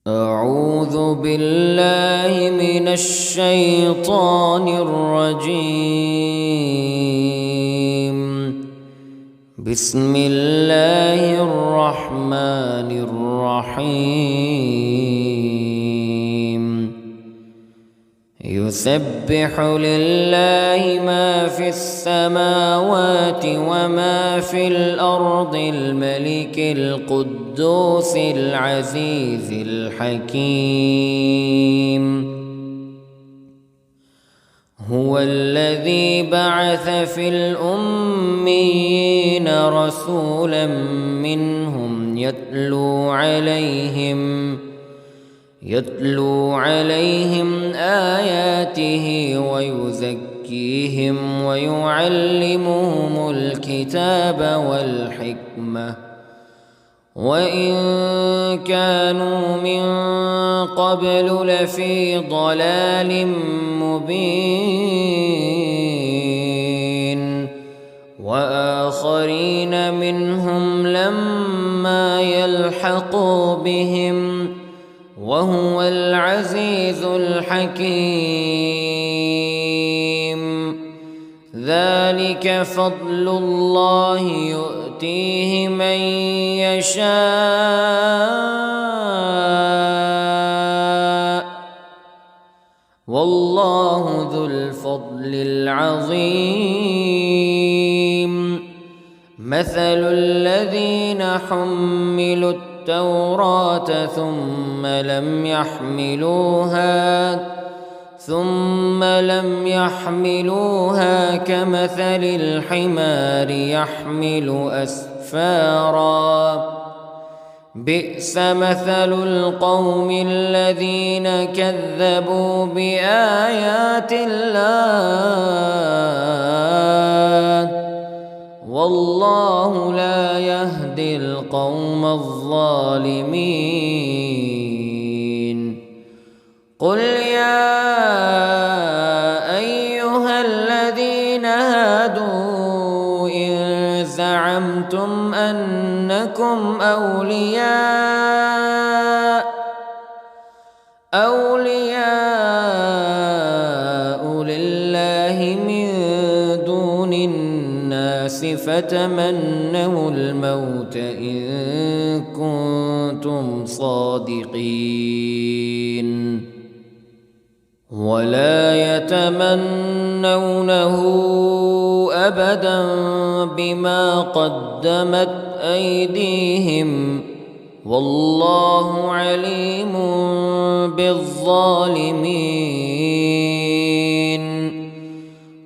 أعوذ بالله من الشيطان الرجيم. بسم الله الرحمن الرحيم. يسبح لله ما في السماوات وما في الأرض الملك القدوس العزيز الحكيم. هو الذي بعث في الأميين رسولا منهم يتلو عليهم آياته ويزكيهم ويعلمهم الكتاب والحكمة وإن كانوا من قبل لفي ضلال مبين. وآخرين منهم لما يلحقوا بهم وهو العزيز الحكيم. ذلك فضل الله يؤتيه من يشاء والله ذو الفضل العظيم. مثل الذين حملوا التوراة ثم لم يحملوها كمثل الحمار يحمل أسفارا. بئس مثل القوم الذين كذبوا بآيات الله والله لا يهدي القوم الظالمين. قل يا أيها الذين هادوا إن زعمتم أنكم أولياء لله من دون الناس فتمنوا الموت إن كنتم صادقين ولا يتمنونه أبدا بما قدمت أيديهم والله عليم بالظالمين.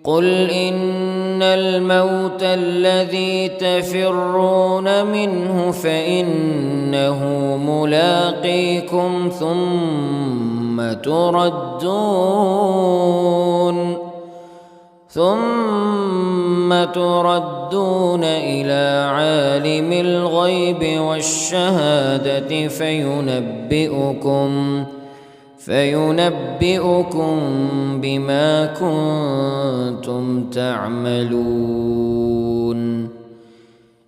قل إن الموت الذي تفرون منه فإنه ملاقيكم ثم تردون إلى عالم الغيب والشهادة فينبئكم بما كنتم تعملون.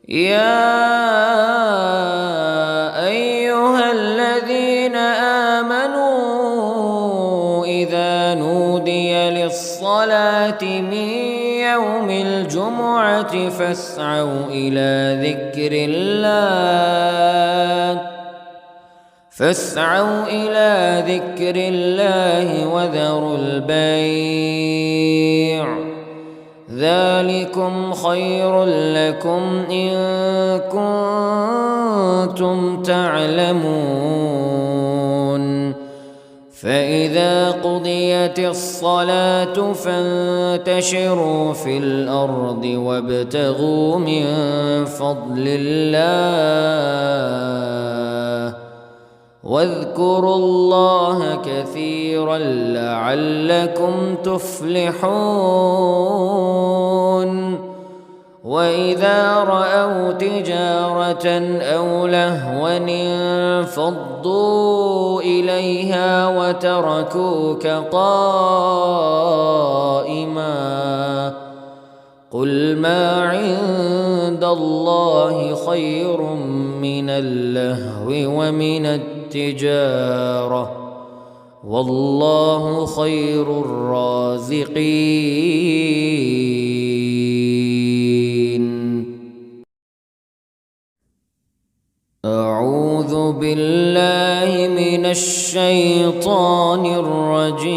يا أيها الذين آمنوا إذا نودي للصلاة من يوم الجمعة فاسعوا إلى ذكر الله وذروا البيع ذلكم خير لكم إن كنتم تعلمون. فإذا قضيت الصلاة فانتشروا في الأرض وابتغوا من فضل الله واذكروا الله كثيرا لعلكم تفلحون. وإذا رأوا تجارة أو لهوا انفضوا إليها وتركوك قائما. قل ما عند الله خير من اللهو ومن التجارة والله خير الرازقين. أعوذ بالله من الشيطان الرجيم.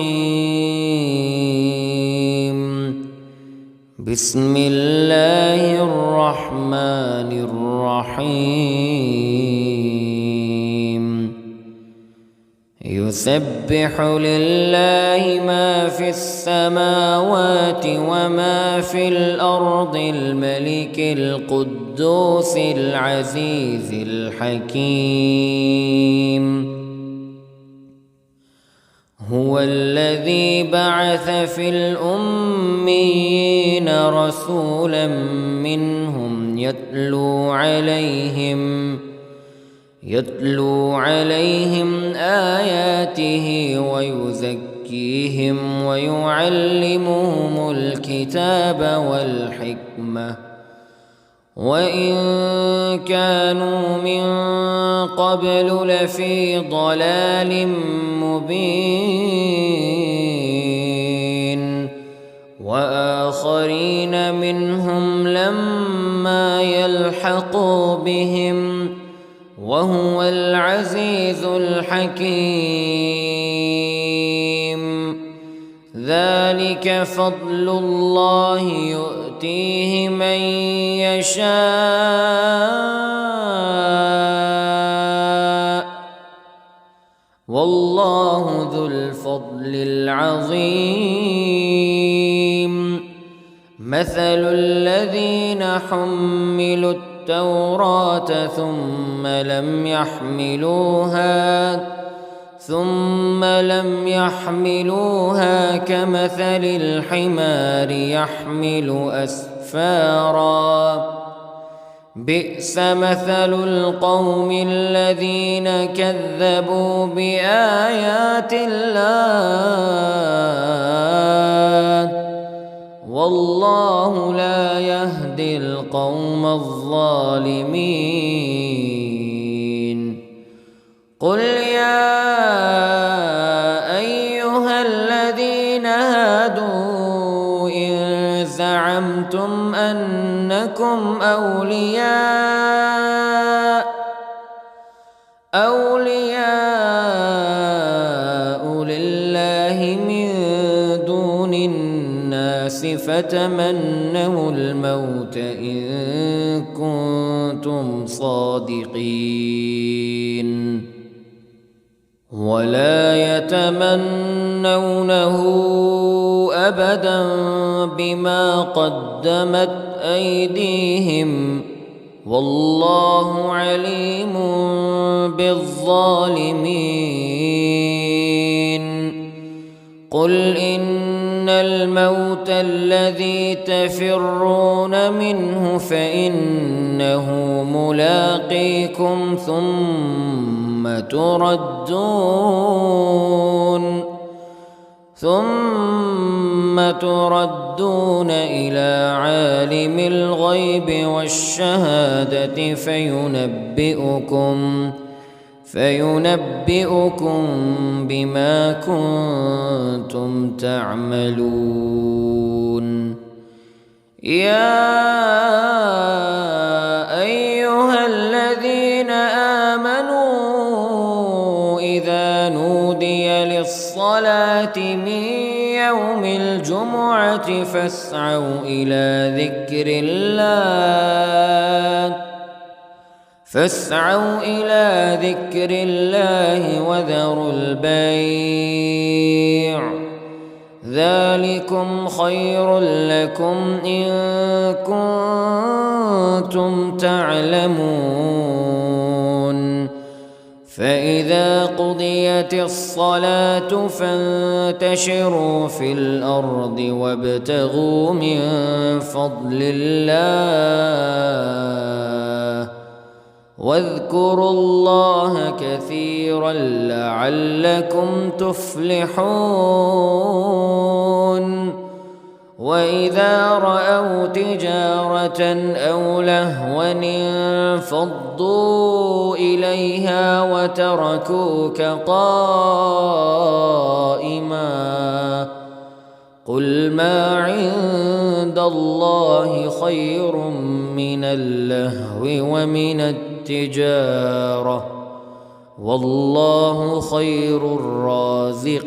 بسم الله الرحمن الرحيم. يسبح لله ما في السماوات وما في الأرض الملك القدوس العزيز الحكيم. هو الذي بعث في الأميين رسولا منهم يتلو عليهم آياته ويزكيهم ويعلمهم الكتاب والحكمة وإن كانوا من قبل لفي ضلال مبين. وآخرين منهم لما يلحقوا بهم وهو العزيز الحكيم. ذلك فضل الله يؤتيه من يشاء والله ذو الفضل العظيم. مثل الذين حملوا التوراة ثم لم يحملوها كمثل الحمار يحمل أسفارا. بئس مثل القوم الذين كذبوا بآيات الله والله لا يهدي القوم الظالمين. قل يا أيها الذين هادوا إن زعمتم أنكم أولياء لله من دون الناس فتمنوا الموت إن كنتم صادقين ولا يتمنونه أبدا بما قدمت أيديهم والله عليم بالظالمين. قل إن الموت الذي تفرون منه فإنه ملاقيكم ثم تردون إلى عالم الغيب والشهادة فينبئكم بما كنتم تعملون. يا أيها الذين آمنوا إذا نودي للصلاة من يوم الجمعة فاسعوا إلى ذكر الله وذروا البيع ذلكم خير لكم إن كنتم تعلمون. فإذا قضيت الصلاة فانتشروا في الأرض وابتغوا من فضل الله واذكروا الله كثيرا لعلكم تفلحون. وإذا رأوا تجارة أو لهوا انفضوا إليها وتركوك قائما قل ما عند الله خير من اللهو ومن التجارة والله خير الرازقين.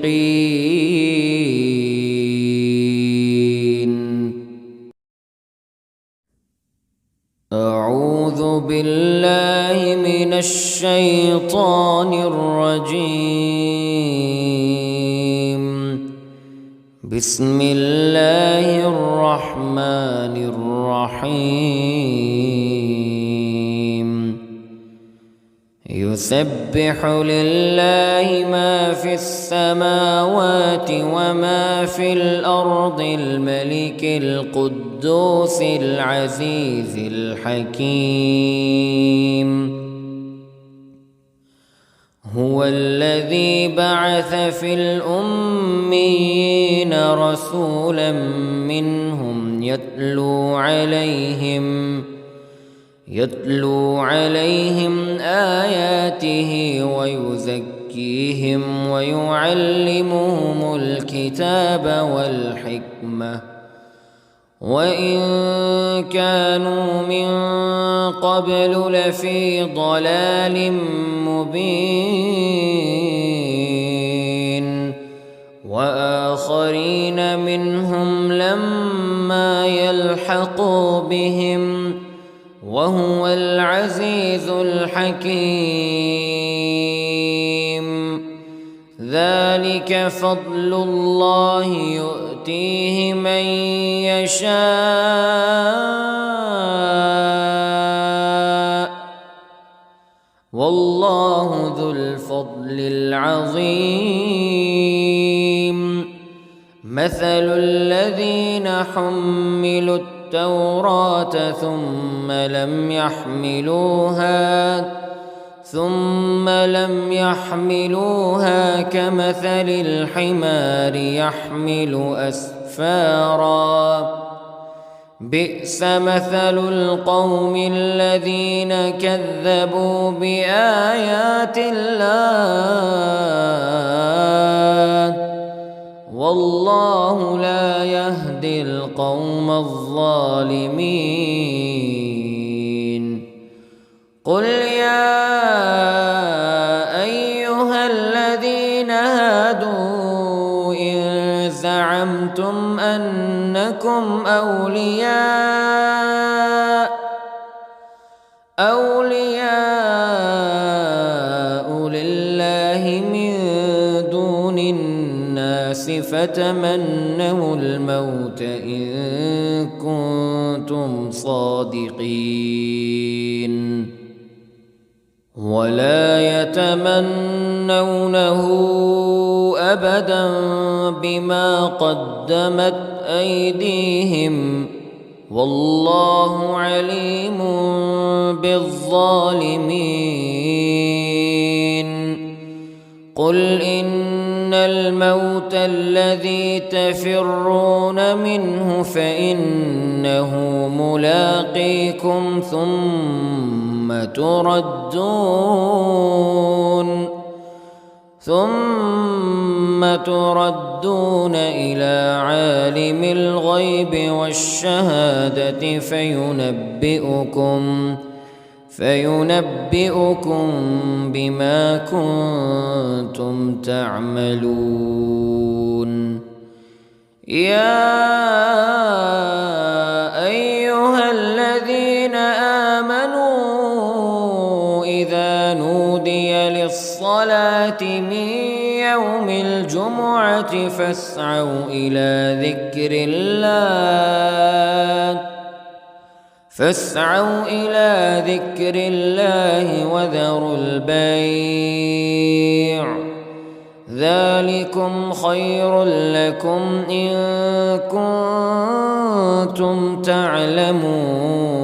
أعوذ بالله من الشيطان الرجيم. بسم الله الرحمن الرحيم. يسبح لله ما في السماوات وما في الأرض الملك القدوس العزيز الحكيم. هو الذي بعث في الأميين رسولا منهم يتلو عليهم آياته ويزكيهم ويعلمهم الكتاب والحكمة وإن كانوا من قبل لفي ضلال مبين وآخرين منهم لما يلحقوا بهم وهو العزيز الحكيم. ذلك فضل الله يؤتيه من يشاء والله ذو الفضل العظيم. مثل الذين حملوا التوراة ثم لم يحملوها كمثل الحمار يحمل أسفارا بئس مثل القوم الذين كذبوا بآيات الله والله لا يهدي القوم الظالمين. قل يا أيها الذين هادوا إن زعمتم أنكم أولياء لله من دون الناس فتمنوا الموت إن كنتم صادقين ولا يتمنونه أبدا بما قدمت أيديهم والله عليم بالظالمين. قل إن الموت الذي تفرون منه فإنه ملاقيكم ثم تردون إلى عالم الغيب والشهادة فينبئكم بما كنتم تعملون. يا أيها الذين آمنوا إذا نودي للصلاة من يوم الجمعة فاسعوا إلى ذكر الله وذروا البيع ذلكم خير لكم إن كنتم تعلمون.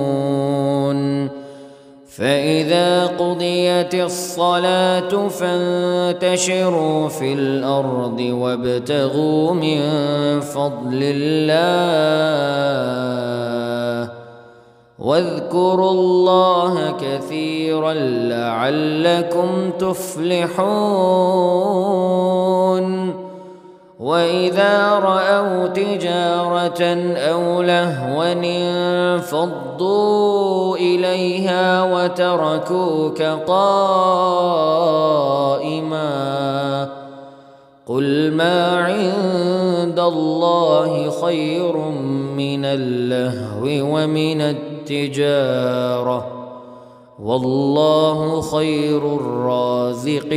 فإذا قضيت الصلاة فانتشروا في الأرض وابتغوا من فضل الله واذكروا الله كثيرا لعلكم تفلحون. وإذا رأوا تجارة أو لهوا انفضوا إليها وتركوك قائما قل ما عند الله خير من اللهو ومن التجارة والله خير الرازقين.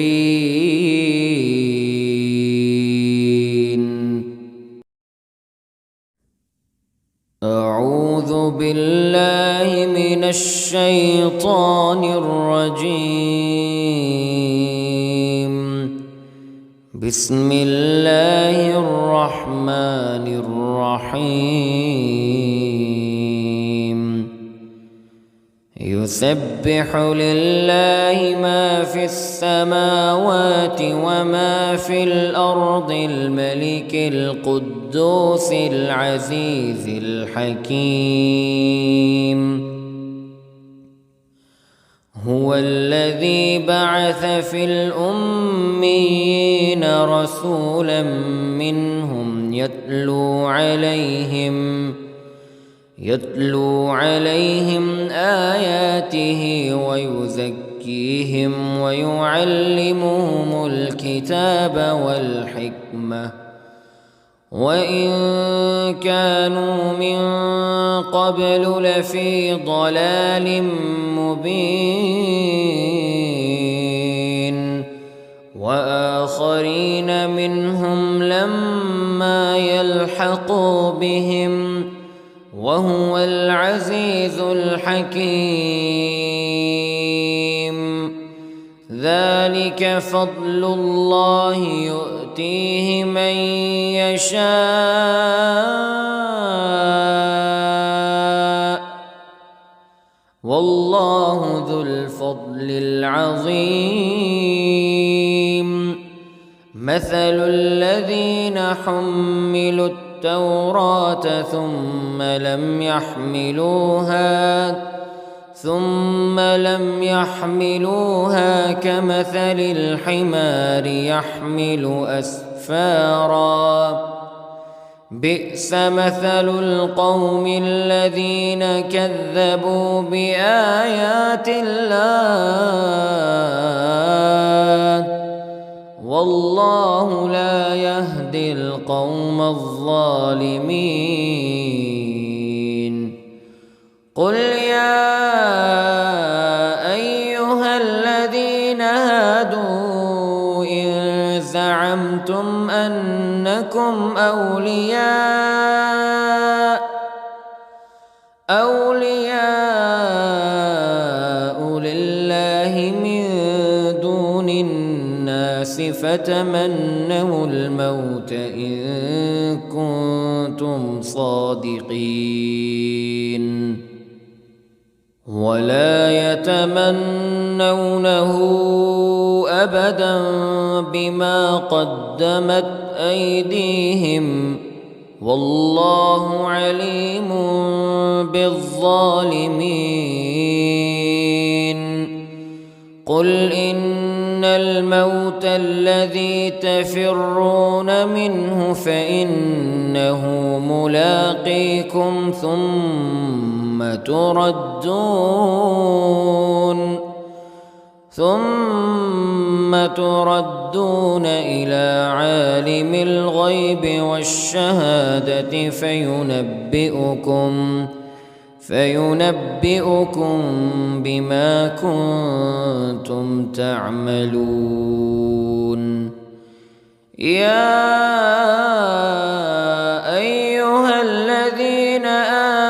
أعوذ بالله من الشيطان الرجيم. بسم الله الرحمن الرحيم. يسبح لله ما في السماوات وما في الأرض الملك القدوس العزيز الحكيم. هو الذي بعث في الأميين رسولا منهم يتلو عليهم آياته ويزكيهم ويعلمهم الكتاب والحكمة وإن كانوا من قبل لفي ضلال مبين. وآخرين منهم لما يلحقوا بهم وهو العزيز الحكيم. ذلك فضل الله يؤتيه من يشاء والله ذو الفضل العظيم. مثل الذين حملوا التوراة ثم لم يحملوها كمثل الحمار يحمل أسفارا بئس مثل القوم الذين كذبوا بآيات الله والله لا يهدي القوم الظالمين. قل يا أيها الذين هادوا إن زعمتم أنكم أولياء لله من دون الناس فتمنوا الموت إن كنتم صادقين ولا يتمنونه أبدا بما قدمت أيديهم والله عليم بالظالمين. قل إن الموت الذي تفرون منه فإنه ملاقيكم ثم تردون إلى عالم الغيب والشهادة فينبئكم بما كنتم تعملون. يا أيها الذين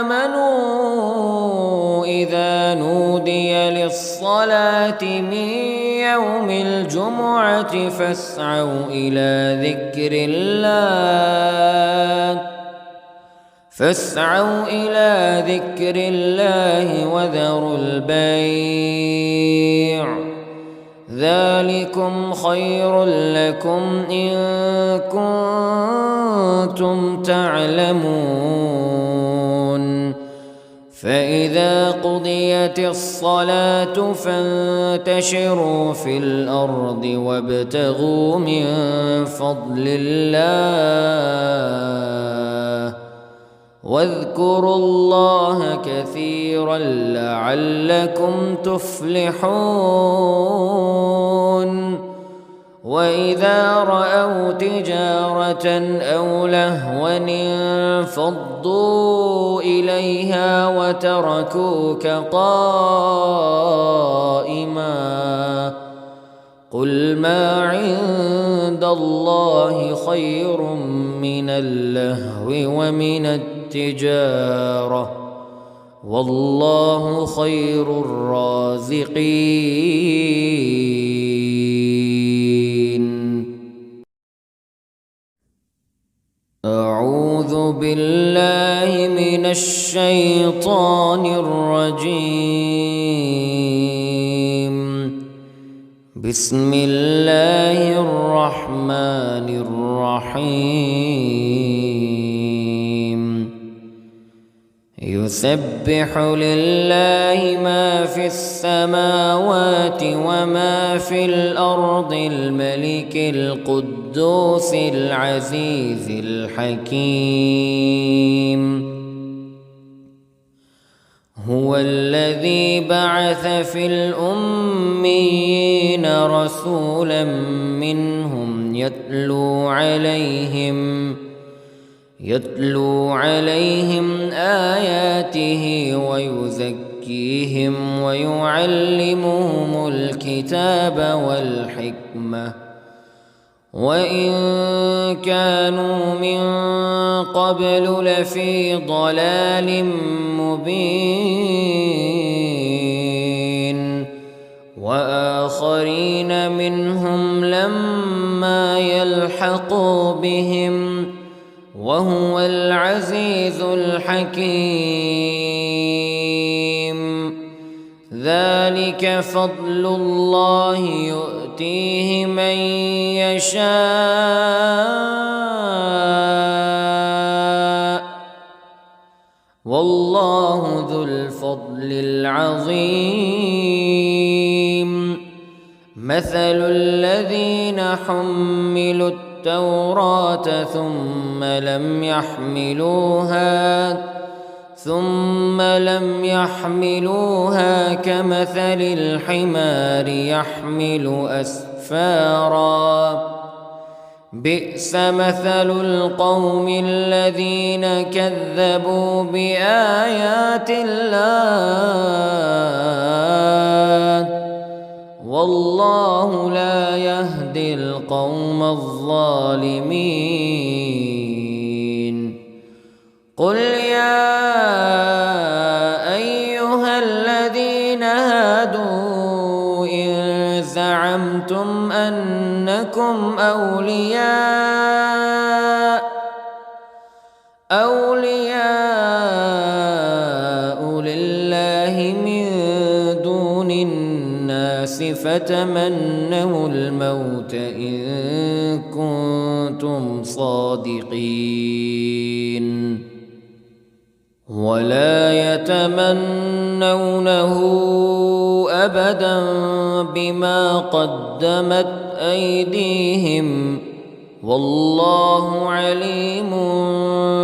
آمنوا إذا نودي للصلاة من يوم الجمعة فاسعوا فاسعوا إلى ذكر الله وذروا البيع ذلكم خير لكم إن كنتم تعلمون فإذا قضيت الصلاة فانتشروا في الأرض وابتغوا من فضل الله واذكروا الله كثيرا لعلكم تفلحون وإذا رأوا تجارة أو لهوا انفضوا إليها وتركوك قائما قل ما عند الله خير من اللهو ومن التجارة والله خير الرازقين. أعوذ بالله من الشيطان الرجيم. بسم الله الرحمن الرحيم. يسبح لله ما في السماوات وما في الأرض الملك القدوس العزيز الحكيم. هو الذي بعث في الأميين رسولا منهم يتلو عليهم آياته ويزكيهم ويعلمهم الكتاب والحكمة وإن كانوا من قبل لفي ضلال مبين وآخرين منهم لما يلحقوا بهم وهو العزيز الحكيم. ذلك فضل الله يؤتيه من يشاء والله ذو الفضل العظيم. مثل الذين حملوا التوراة ثم لم يحملوها كمثل الحمار يحمل أسفارا بئس مثل القوم الذين كذبوا بآيات الله والله لا يهدي القوم الظالمين. قل يا أيها الذين هادوا إن زعمتم أنكم أولياء لله من دون الناس فتمنوا الموت إن كنتم صادقين ولا يتمنونه أبدا بما قدمت أيديهم والله عليم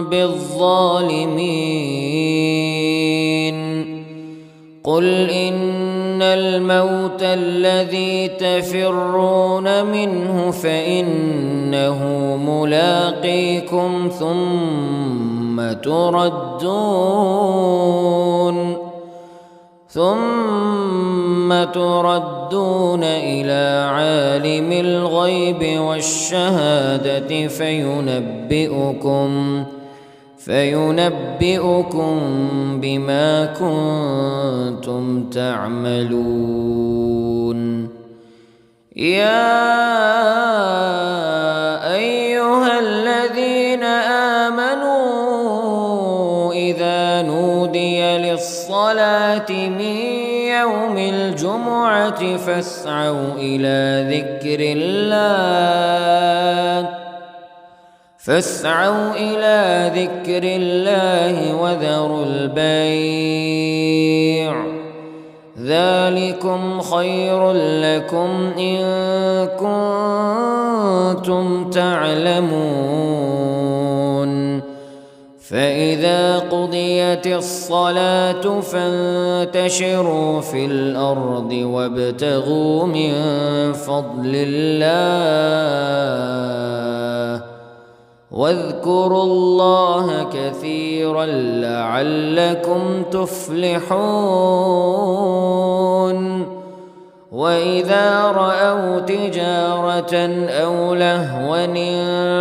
بالظالمين. قل إن الموت الذي تفرون منه فإنه ملاقيكم ثم تردون إلى عالم الغيب والشهادة فينبئكم بما كنتم تعملون. يا أيها الذين آمنوا فاسعوا إلى ذكر الله وذروا البيع ذلكم خير لكم إن كنتم تعلمون فإذا قضيت الصلاة فانتشروا في الأرض وابتغوا من فضل الله واذكروا الله كثيرا لعلكم تفلحون وإذا رأوا تجارة أو لهوا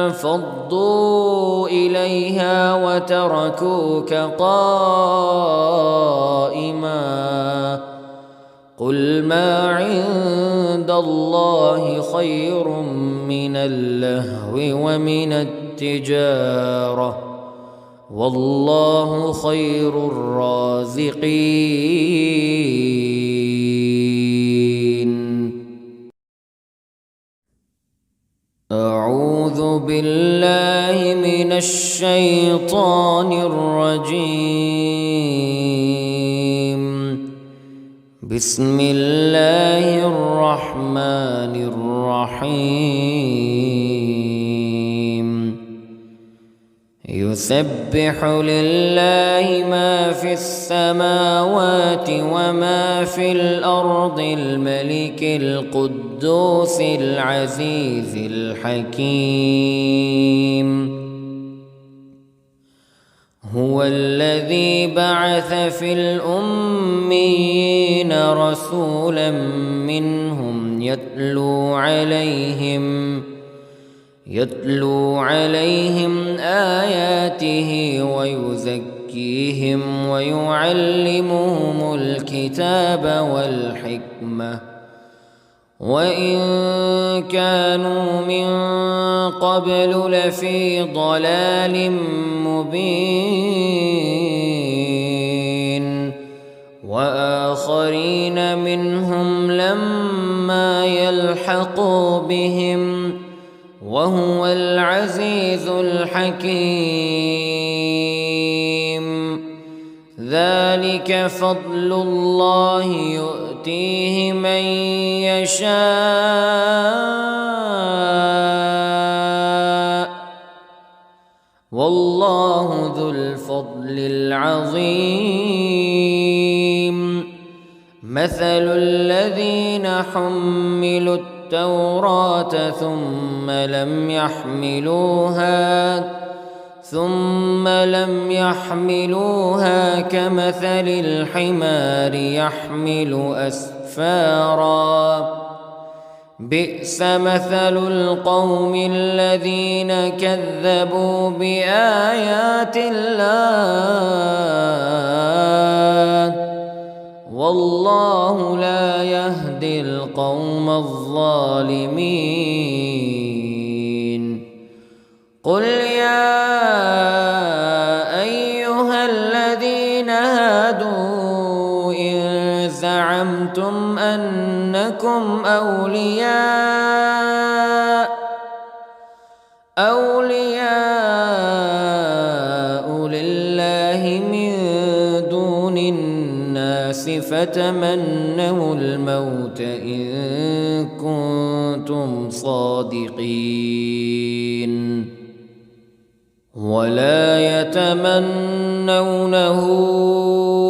انفضوا إليها وتركوك قائما قل ما عند الله خير من اللهو ومن التجارة والله خير الرازقين. أعوذ بالله من الشيطان الرجيم. بسم الله الرحمن الرحيم. يسبح لله ما في السماوات وما في الأرض الملك القدوس العزيز الحكيم. هو الذي بعث في الأميين رسولا منهم يتلو عليهم آياته ويزكيهم ويعلمهم الكتاب والحكمة وإن كانوا من قبل لفي ضلال مبين وآخرين منهم لما يلحقوا بهم وهو العزيز الحكيم. ذلك فضل الله يؤتيه من يشاء والله ذو الفضل العظيم. مثل الذين حملوا التوراة ثم لم يحملوها كمثل الحمار يحمل أسفارا بئس مثل القوم الذين كذبوا بآيات الله والله لا يهدي القوم الظالمين. قل يا أيها الذين هادوا إن زعمتم أنكم أولياء لله من دون الناس فتمنوا الموت إن كنتم صادقين ولا يتمنونه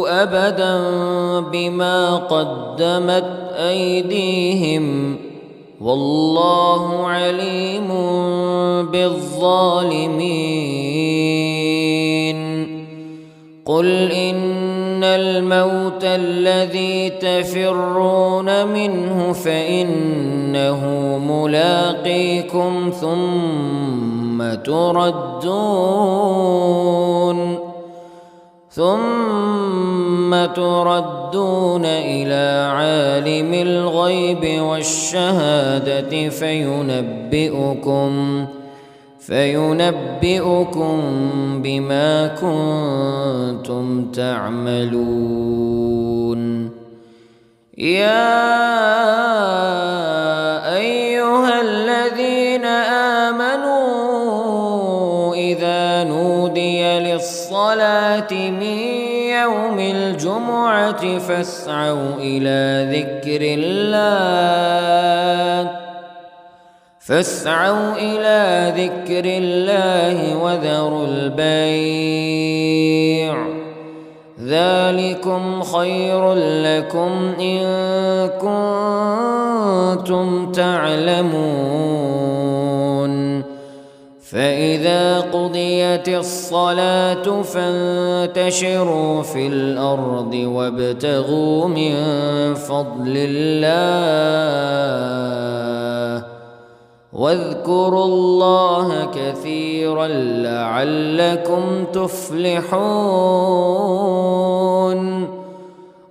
أبدا بما قدمت أيديهم والله عليم بالظالمين. قل إن الموت الذي تفرون منه فإنه ملاقيكم ثم تردون إلى عالم الغيب والشهادة فينبئكم بما كنتم تعملون. يا أيها الذين آمنوا إذا نودي للصلاة من يوم الجمعة فاسعوا إلى ذكر الله وذروا البيع ذلكم خير لكم إن كنتم تعلمون فإذا قضيت الصلاة فانتشروا في الأرض وابتغوا من فضل الله واذكروا الله كثيرا لعلكم تفلحون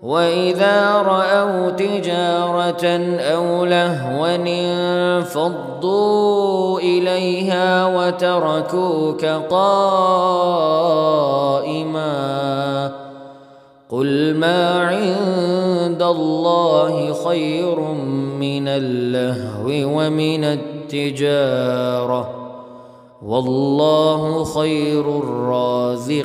وإذا رأوا تجارة أو لهوا انفضوا إليها وتركوك قائما قل ما عند الله خير من اللهو ومن التجارة والله خير الرازقين